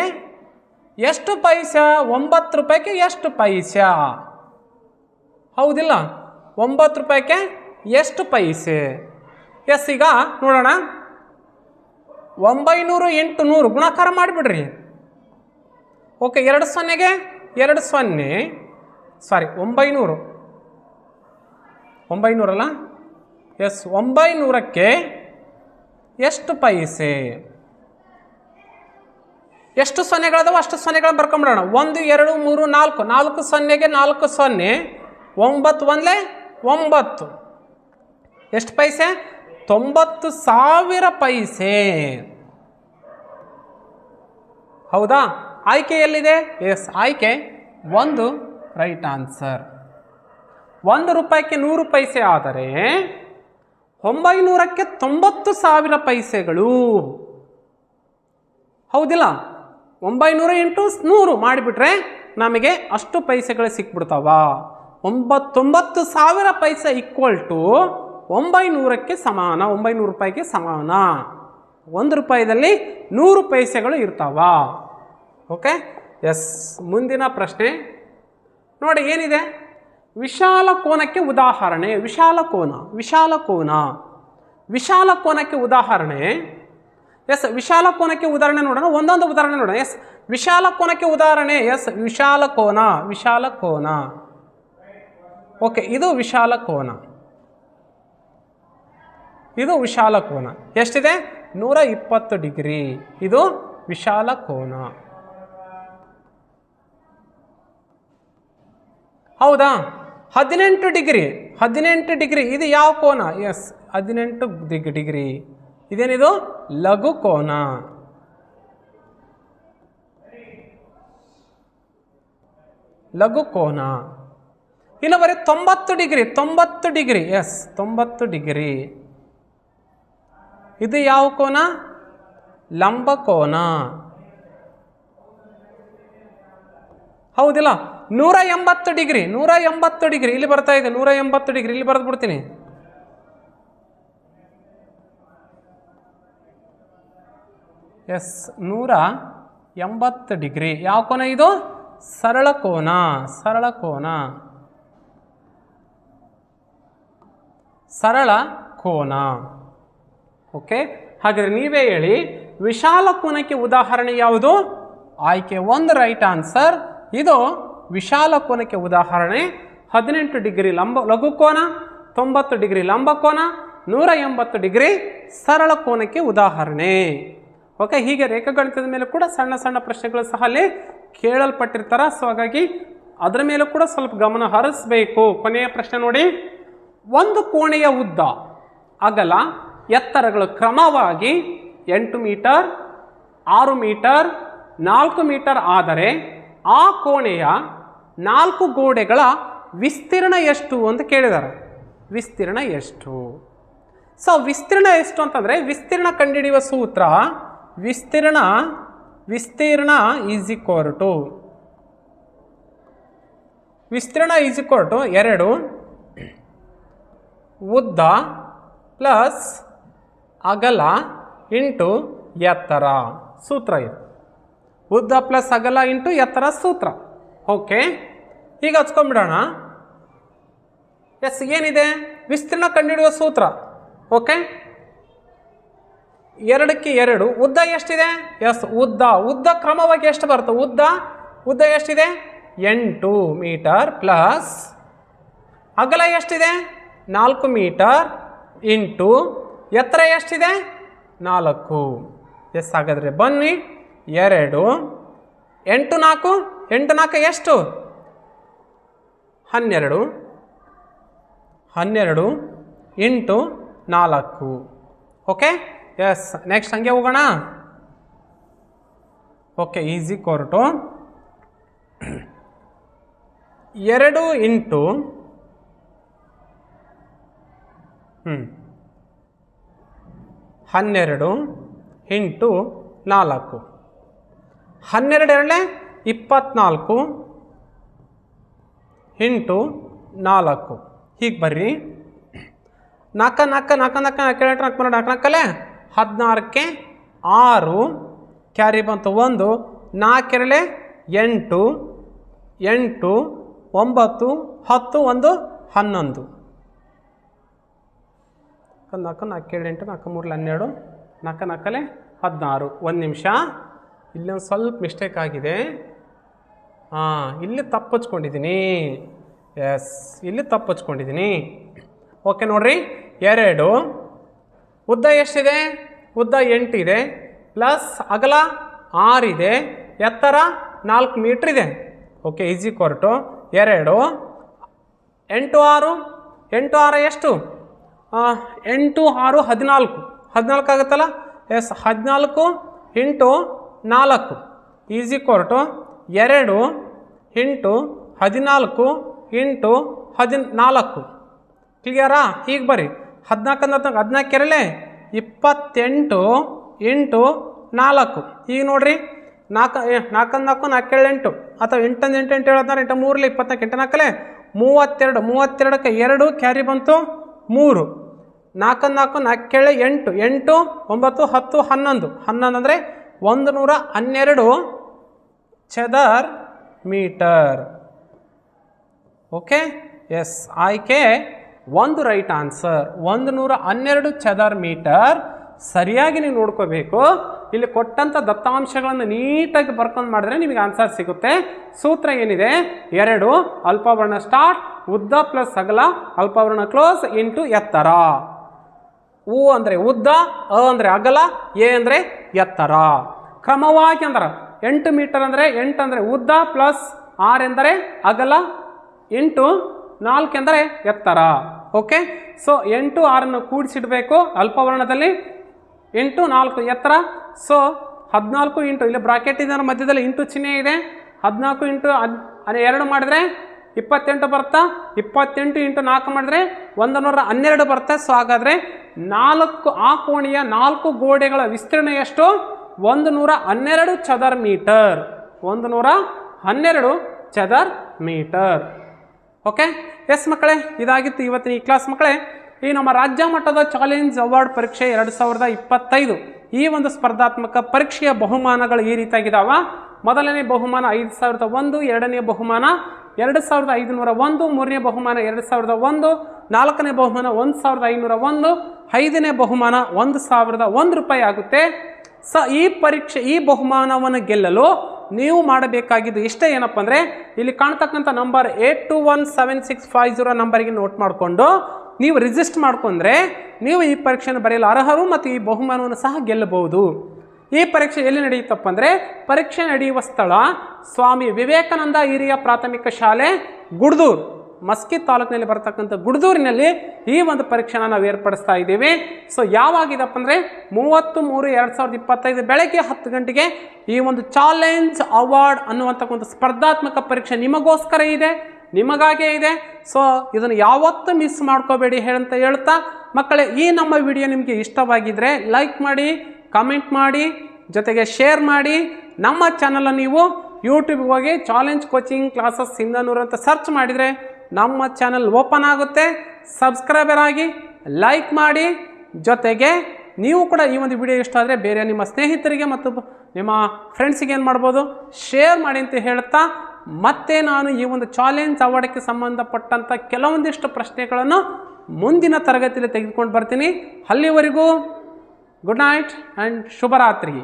ಎಷ್ಟು ಪೈಸೆ? 9 ರೂಪಾಯಿಗೆ ಎಷ್ಟು ಪೈಸೆ? ಹೌದಿಲ್ಲ? 9 ರೂಪಾಯಿಗೆ ಎಷ್ಟು ಪೈಸೆ? ಎಸ್, ಈಗ ನೋಡೋಣ. 900 × 100 ಗುಣಾಕಾರ ಮಾಡಿಬಿಡ್ರಿ. ಓಕೆ, 2 0ಗೆ 2 0, ಸಾರಿ 900 ಅಲ್ಲ? ಎಸ್, 900ಕ್ಕೆ ಎಷ್ಟು ಪೈಸೆ? ಎಷ್ಟು ಸೊನ್ನೆಗಳದಾವ ಅಷ್ಟು ಸೊನ್ನೆಗಳನ್ನ ಬರ್ಕೊಂಬಿಡೋಣ. 1 2 3 4, 4 0ಗೆ 4 0, 9 1 9. ಎಷ್ಟು ಪೈಸೆ? 90,000 ಪೈಸೆ. ಹೌದಾ? ಆಯ್ಕೆ ಎಲ್ಲಿದೆ? ಎಸ್, ಆಯ್ಕೆ 1 ರೈಟ್ ಆನ್ಸರ್. 1 ರೂಪಾಯಿಗೆ 100 ಪೈಸೆ ಆದರೆ 900ಕ್ಕೆ 90,000 ಪೈಸೆಗಳು, ಹೌದಿಲ್ಲ? 900 × 100 ಮಾಡಿಬಿಟ್ರೆ ನಮಗೆ ಅಷ್ಟು ಪೈಸೆಗಳು ಸಿಕ್ಬಿಡ್ತಾವ. 90,000 ಪೈಸೆ ಈಕ್ವಲ್ ಟು 900ಕ್ಕೆ ಸಮಾನ, 900 ರೂಪಾಯಿಗೆ ಸಮಾನ. 1 ರೂಪಾಯಿದಲ್ಲಿ 100 ಪೈಸೆಗಳು ಇರ್ತಾವ. Okay, yes. ಮುಂದಿನ ಪ್ರಶ್ನೆ ನೋಡಿ, ಏನಿದೆ? ವಿಶಾಲ ಕೋನಕ್ಕೆ ಉದಾಹರಣೆ. ವಿಶಾಲ ಕೋನಕ್ಕೆ ಉದಾಹರಣೆ. ಎಸ್, ವಿಶಾಲ ಕೋನಕ್ಕೆ ಉದಾಹರಣೆ ನೋಡೋಣ. ಒಂದೊಂದು ಉದಾಹರಣೆ ನೋಡೋಣ. ಎಸ್, ವಿಶಾಲ ಕೋನಕ್ಕೆ ಉದಾಹರಣೆ. ಎಸ್, ವಿಶಾಲ ಕೋನ. ಓಕೆ, ಇದು ವಿಶಾಲ ಕೋನ. ಎಷ್ಟಿದೆ? 120 ಡಿಗ್ರಿ. ಇದು ವಿಶಾಲ ಕೋನ. ಹೌದಾ? 18 ಡಿಗ್ರಿ, 18 ಡಿಗ್ರಿ ಇದು ಯಾವ ಕೋನ? Yes, 18 degree. ಇದೇನಿದು? ಲಘು ಕೋನ. ಲಘು ಕೋನ. ಇನ್ನು ಬರೀ 90 ಡಿಗ್ರಿ, 90 ಡಿಗ್ರಿ. S, 90 degree. ಇದು ಯಾವ ಕೋನ? ಲಂಬ ಕೋನ. ಹೌದಿಲ್ಲ? 180 ಡಿಗ್ರಿ, 180 ಡಿಗ್ರಿ ಇಲ್ಲಿ ಬರ್ತಾ ಇದೆ. 180 ಡಿಗ್ರಿ ಇಲ್ಲಿ ಬರೆದು ಬಿಡ್ತೀನಿ. Yes, 180 degree. ಯಾವ ಕೋನ ಇದು? ಸರಳ ಕೋನ. ಸರಳ ಕೋನ. ಸರಳ ಕೋನ. ಓಕೆ, ಹಾಗಾದ್ರೆ ನೀವೇ ಹೇಳಿ, ವಿಶಾಲ ಕೋನಕ್ಕೆ ಉದಾಹರಣೆ ಯಾವುದು? ಆಯ್ಕೆ 1 ರೈಟ್ ಆನ್ಸರ್. ಇದು ವಿಶಾಲ ಕೋನಕ್ಕೆ ಉದಾಹರಣೆ. 18 ಡಿಗ್ರಿ ಲಘು ಕೋನ, 90 ಡಿಗ್ರಿ ಲಂಬ ಕೋನ, 180 ಡಿಗ್ರಿ ಸರಳ ಕೋನಕ್ಕೆ ಉದಾಹರಣೆ. ಓಕೆ, ಹೀಗೆ ರೇಖಾಗಣಿತದ ಮೇಲೆ ಕೂಡ ಸಣ್ಣ ಸಣ್ಣ ಪ್ರಶ್ನೆಗಳು ಸಹ ಅಲ್ಲಿ ಕೇಳಲ್ಪಟ್ಟಿರ್ತಾರ. ಸೊ ಹಾಗಾಗಿ ಅದರ ಮೇಲೂ ಕೂಡ ಸ್ವಲ್ಪ ಗಮನ ಹರಿಸಬೇಕು. ಕೊನೆಯ ಪ್ರಶ್ನೆ ನೋಡಿ. ಒಂದು ಕೋಣೆಯ ಉದ್ದ, ಅಗಲ, ಎತ್ತರಗಳು ಕ್ರಮವಾಗಿ 8 ಮೀಟರ್, 6 ಮೀಟರ್, 4 ಮೀಟರ್ ಆದರೆ ಆ ಕೋಣೆಯ 4 ಗೋಡೆಗಳ ವಿಸ್ತೀರ್ಣ ಎಷ್ಟು ಅಂತ ಕೇಳಿದ್ದಾರೆ. ವಿಸ್ತೀರ್ಣ ಎಷ್ಟು? ಸೊ ವಿಸ್ತೀರ್ಣ ಎಷ್ಟು ಅಂತಂದರೆ ವಿಸ್ತೀರ್ಣ ಕಂಡುಹಿಡಿಯುವ ಸೂತ್ರ ವಿಸ್ತೀರ್ಣ ಈಸ್ ಈಕ್ವಲ್ ಟು 2 ಉದ್ದ ಪ್ಲಸ್ ಅಗಲ ಇಂಟು ಎತ್ತರ. ಸೂತ್ರ ಇದು. ಉದ್ದ ಪ್ಲಸ್ ಅಗಲ ಇಂಟು ಎತ್ತರ ಸೂತ್ರ. ಓಕೆ, ಈಗ ಹಚ್ಕೊಂಡ್ಬಿಡೋಣ. ಎಸ್, ಏನಿದೆ? ವಿಸ್ತೀರ್ಣ ಕಂಡುಹಿಡಿಯುವ ಸೂತ್ರ. ಓಕೆ, 2ಕ್ಕೆ 2. ಉದ್ದ ಎಷ್ಟಿದೆ? ಎಸ್, ಉದ್ದ ಕ್ರಮವಾಗಿ ಎಷ್ಟು ಬರುತ್ತೆ? ಉದ್ದ ಎಷ್ಟಿದೆ? 8 ಮೀಟರ್ ಪ್ಲಸ್ ಅಗಲ ಎಷ್ಟಿದೆ? 4 ಮೀಟರ್ ಇಂಟು ಎತ್ತರ ಎಷ್ಟಿದೆ? 4. ಎಸ್, ಹಾಗಾದರೆ ಬನ್ನಿ. 2 8 4 ಎಷ್ಟು? 12 ಇಂಟು 4. ಓಕೆ, ಎಸ್, ನೆಕ್ಸ್ಟ್ ಹಂಗೆ ಹೋಗೋಣ. ಓಕೆ, ಈಸಿ ಕೊರ್ಟು 2 ಇಂಟು 12 ಇಂಟು 4. 12 24 ಇಂಟು 4. ಹೀಗೆ ಬರ್ರಿ. 4 16ಕ್ಕೆ 6 ಕ್ಯಾರಿ ಬಂತು 1. 4 8 8 9 10 1 11. 4 4 7 8 4 3 12 4 4 16. 1 ನಿಮಿಷ, ಇಲ್ಲೊಂದು ಸ್ವಲ್ಪ ಮಿಸ್ಟೇಕ್ ಆಗಿದೆ. ಇಲ್ಲಿ ತಪ್ಪಚ್ಕೊಂಡಿದ್ದೀನಿ. ಎಸ್, ಇಲ್ಲಿ ತಪ್ಪಚ್ಕೊಂಡಿದ್ದೀನಿ. ಓಕೆ ನೋಡ್ರಿ. 2 ಉದ್ದ ಎಷ್ಟಿದೆ? ಉದ್ದ 8 ಇದೆ ಪ್ಲಸ್ ಅಗಲ 6 ಇದೆ, ಎತ್ತರ 4 ಮೀಟ್ರ್ ಇದೆ. ಓಕೆ, ಈಸಿ ಕೊರ್ಟು 2 8 6 8 6 ಎಷ್ಟು? 8 6 14 ಆಗುತ್ತಲ್ಲ. ಎಸ್, 14 ಇಂಟು 4 ಈಸಿ ಕೊರ್ಟು 2 ಇಂಟು 14 ಇಂಟು 14. ಕ್ಲಿಯರಾ? ಹೀಗೆ ಬರ್ರಿ. 14 14 28 ಇಂಟು 4. ಈಗ ನೋಡ್ರಿ, 4 4 4 8 ಅಥವಾ 8 8 8 ಹೇಳ್ತಾರೆ. 8 3 24 8 32 32ಕ್ಕೆ 2 ಕ್ಯಾರಿ ಬಂತು 3. 4 4 4 8 8 9 10 11 11 ಅಂದರೆ 112 ಚದರ್ ಮೀಟರ್. ಓಕೆ, ಎಸ್, ಆಯ್ಕೆ 1 ರೈಟ್ ಆನ್ಸರ್. 112 ಚದರ್ ಮೀಟರ್. ಸರಿಯಾಗಿ ನೀವು ನೋಡ್ಕೋಬೇಕು. ಇಲ್ಲಿ ಕೊಟ್ಟಂಥ ದತ್ತಾಂಶಗಳನ್ನು ನೀಟಾಗಿ ಬರ್ಕೊಂಡು ಮಾಡಿದ್ರೆ ನಿಮಗೆ ಆನ್ಸರ್ ಸಿಗುತ್ತೆ. ಸೂತ್ರ ಏನಿದೆ? 2 ಅಲ್ಪವರ್ಣ ಸ್ಟಾರ್ಟ್, ಉದ್ದ ಪ್ಲಸ್ ಅಗಲ, ಅಲ್ಪವರ್ಣ ಕ್ಲೋಸ್ ಇಂಟು ಎತ್ತರ. ಉ ಅಂದರೆ ಉದ್ದ, ಅ ಅಂದರೆ ಅಗಲ, ಎ ಅಂದರೆ ಎತ್ತರ. ಕ್ರಮವಾಗಿ ಅಂದ್ರೆ 8 ಮೀಟರ್ ಅಂದರೆ 8 ಅಂದರೆ ಉದ್ದ ಪ್ಲಸ್ 6 ಎಂದರೆ ಅಗಲ ಇಂಟು 4 ಎಂದರೆ ಎತ್ತರ. ಓಕೆ, ಸೊ 8 6 ಕೂಡಿಸಿಡಬೇಕು ಅಲ್ಪವರ್ಣದಲ್ಲಿ, ಇಂಟು 4 ಎತ್ತರ. ಸೊ 14 ಇಂಟು, ಇಲ್ಲಿ ಬ್ರಾಕೆಟ್ ಇದೆ ಮಧ್ಯದಲ್ಲಿ ಇಂಟು ಚಿಹ್ನೆ ಇದೆ, 14 ಇಂಟು 2 ಮಾಡಿದ್ರೆ 28 ಬರುತ್ತಾ, 28 ಇಂಟು 4 ಮಾಡಿದ್ರೆ 112 ಬರುತ್ತೆ. ಸೊ ಹಾಗಾದರೆ 4 ಆ ಕೋಣೆಯ 4 ಗೋಡೆಗಳ ವಿಸ್ತೀರ್ಣ ಎಷ್ಟು? 112 ಚದರ ಮೀಟರ್. 112 ಚದರ್ ಮೀಟರ್. ಓಕೆ, ಎಸ್ ಮಕ್ಕಳೇ, ಇದಾಗಿತ್ತು ಇವತ್ತಿನ ಈ ಕ್ಲಾಸ್ ಮಕ್ಕಳೇ. ಈ ನಮ್ಮ ರಾಜ್ಯ ಮಟ್ಟದ ಚಾಲೆಂಜ್ ಅವಾರ್ಡ್ ಪರೀಕ್ಷೆ 2025 ಈ ಒಂದು ಸ್ಪರ್ಧಾತ್ಮಕ ಪರೀಕ್ಷೆಯ ಬಹುಮಾನಗಳು ಈ ರೀತಿಯಾಗಿದ್ದಾವ. ಮೊದಲನೇ ಬಹುಮಾನ 5001, ಎರಡನೇ ಬಹುಮಾನ 2501, ಮೂರನೇ ಬಹುಮಾನ 2001, ನಾಲ್ಕನೇ ಬಹುಮಾನ 1501, ಐದನೇ ಬಹುಮಾನ 1001 ರೂಪಾಯಿ ಆಗುತ್ತೆ. ಈ ಬಹುಮಾನವನ್ನು ಗೆಲ್ಲಲು ನೀವು ಮಾಡಬೇಕಾಗಿದ್ದು ಇಷ್ಟೇ, ಏನಪ್ಪ ಅಂದರೆ ಇಲ್ಲಿ ಕಾಣ್ತಕ್ಕಂಥ ನಂಬರ್ 821765 ನಂಬರಿಗೆ ನೋಟ್ ಮಾಡಿಕೊಂಡು ನೀವು ರಿಜಿಸ್ಟರ್ ಮಾಡ್ಕೊಂಡ್ರೆ ನೀವು ಈ ಪರೀಕ್ಷೆಯನ್ನು ಬರೆಯಲು ಅರ್ಹರು ಮತ್ತು ಈ ಬಹುಮಾನವನ್ನು ಸಹ ಗೆಲ್ಲಬಹುದು. ಈ ಪರೀಕ್ಷೆ ಎಲ್ಲಿ ನಡೆಯುತ್ತಪ್ಪ ಅಂದರೆ ಪರೀಕ್ಷೆ ನಡೆಯುವ ಸ್ಥಳ ಸ್ವಾಮಿ ವಿವೇಕಾನಂದ ಹಿರಿಯ ಪ್ರಾಥಮಿಕ ಶಾಲೆ ಗುಡ್ದೂರು, ಮಸ್ಕಿ ತಾಲೂಕಿನಲ್ಲಿ ಬರತಕ್ಕಂಥ ಗುಡ್ದೂರಿನಲ್ಲಿ ಈ ಒಂದು ಪರೀಕ್ಷೆನ ನಾವು ಏರ್ಪಡಿಸ್ತಾ ಇದ್ದೀವಿ. ಸೊ ಯಾವಾಗಿದಪ್ಪ ಅಂದರೆ 30/3/2025 ಬೆಳಗ್ಗೆ 10 ಗಂಟೆಗೆ ಈ ಒಂದು ಚಾಲೆಂಜ್ ಅವಾರ್ಡ್ ಅನ್ನುವಂಥ ಒಂದು ಸ್ಪರ್ಧಾತ್ಮಕ ಪರೀಕ್ಷೆ ನಿಮಗೋಸ್ಕರ ಇದೆ, ನಿಮಗಾಗೇ ಇದೆ. ಸೊ ಇದನ್ನು ಯಾವತ್ತೂ ಮಿಸ್ ಮಾಡ್ಕೋಬೇಡಿ ಅಂತ ಹೇಳ್ತಾ ಮಕ್ಕಳೇ, ಈ ನಮ್ಮ ವಿಡಿಯೋ ನಿಮಗೆ ಇಷ್ಟವಾಗಿದ್ದರೆ ಲೈಕ್ ಮಾಡಿ, ಕಮೆಂಟ್ ಮಾಡಿ, ಜೊತೆಗೆ ಶೇರ್ ಮಾಡಿ. ನಮ್ಮ ಚಾನಲನ್ನು ನೀವು ಯೂಟ್ಯೂಬ್ಗೆ ಹೋಗಿ ಚಾಲೆಂಜ್ ಕೋಚಿಂಗ್ ಕ್ಲಾಸಸ್ ಸಿಂಧನೂರು ಅಂತ ಸರ್ಚ್ ಮಾಡಿದರೆ ನಮ್ಮ ಚಾನಲ್ ಓಪನ್ ಆಗುತ್ತೆ. ಸಬ್ಸ್ಕ್ರೈಬರ್ ಆಗಿ, ಲೈಕ್ ಮಾಡಿ, ಜೊತೆಗೆ ನೀವು ಕೂಡ ಈ ಒಂದು ವಿಡಿಯೋ ಇಷ್ಟ ಆದರೆ ಬೇರೆ ನಿಮ್ಮ ಸ್ನೇಹಿತರಿಗೆ ಮತ್ತು ನಿಮ್ಮ ಫ್ರೆಂಡ್ಸಿಗೆ ಏನು ಮಾಡ್ಬೋದು, ಶೇರ್ ಮಾಡಿ ಅಂತ ಹೇಳ್ತಾ ಮತ್ತೆ ನಾನು ಈ ಒಂದು ಚಾಲೆಂಜ್ ಅವಾರ್ಡ್ಗೆ ಸಂಬಂಧಪಟ್ಟಂಥ ಕೆಲವೊಂದಿಷ್ಟು ಪ್ರಶ್ನೆಗಳನ್ನು ಮುಂದಿನ ತರಗತಿಯಲ್ಲಿ ತೆಗೆದುಕೊಂಡು ಬರ್ತೀನಿ. ಅಲ್ಲಿವರೆಗೂ ಗುಡ್ ನೈಟ್ ಆ್ಯಂಡ್ ಶುಭರಾತ್ರಿ.